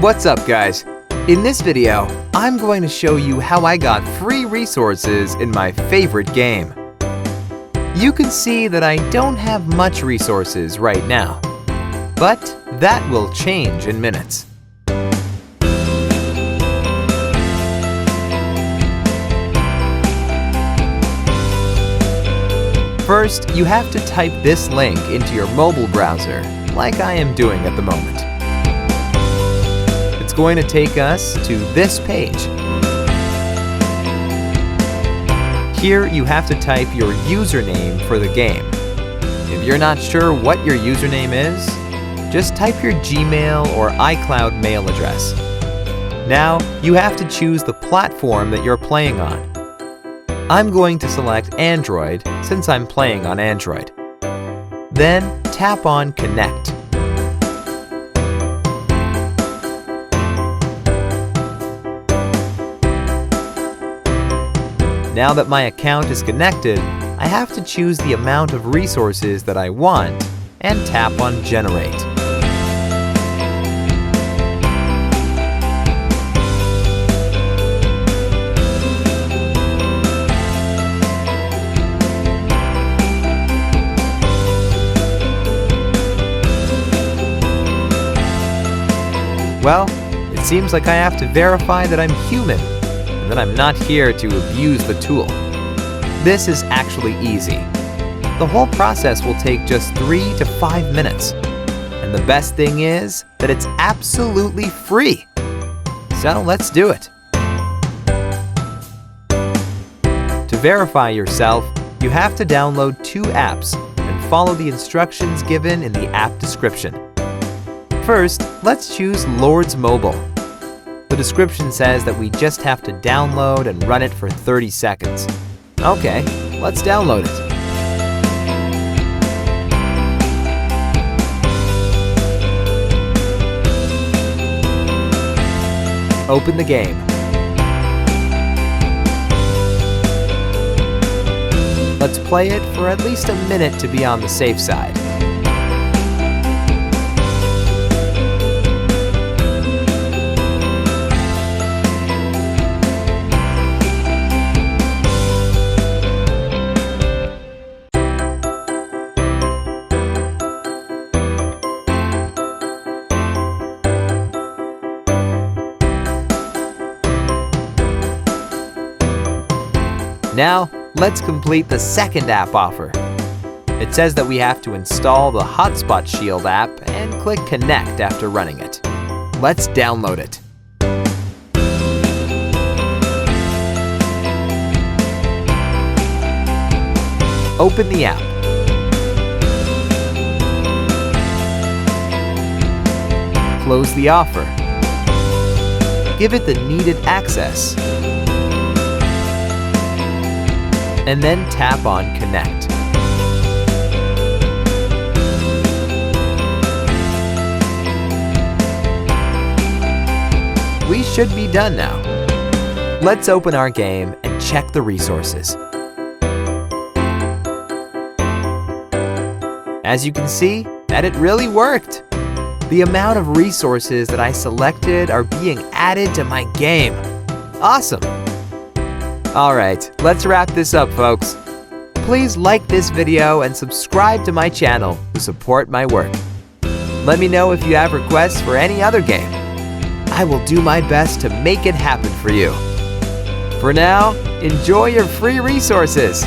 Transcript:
What's up, guys? In this video, I'm going to show you how I got free resources in my favorite game. You can see that I don't have much resources right now, but that will change in minutes. First, you have to type this link into your mobile browser, like I am doing at the moment. It's going to take us to this page. Here, you have to type your username for the game. If you're not sure what your username is, just type your Gmail or iCloud mail address. Now, you have to choose the platform that you're playing on. I'm going to select Android since I'm playing on Android. Then, tap on Connect. Now that my account is connected, I have to choose the amount of resources that I want and tap on Generate. Well, it seems like I have to verify that I'm human and that I'm not here to abuse the tool. This is actually easy. The whole process will take just 3 to 5 minutes. And the best thing is that it's absolutely free. So let's do it. To verify yourself, you have to download 2 apps and follow the instructions given in the app description. First, let's choose Lords Mobile. The description says that we just have to download and run it for 30 seconds. Okay, let's download it. Open the game. Let's play it for at least a minute to be on the safe side. Now, let's complete the second app offer. It says that we have to install the Hotspot Shield app and click Connect after running it. Let's download it. Open the app. Close the offer. Give it the needed access. And then tap on Connect. We should be done now. Let's open our game and check the resources. As you can see, that it really worked. The amount of resources that I selected are being added to my game. Awesome! Alright, let's wrap this up, folks. Please like this video and subscribe to my channel to support my work. Let me know if you have requests for any other game. I will do my best to make it happen for you. For now, enjoy your free resources.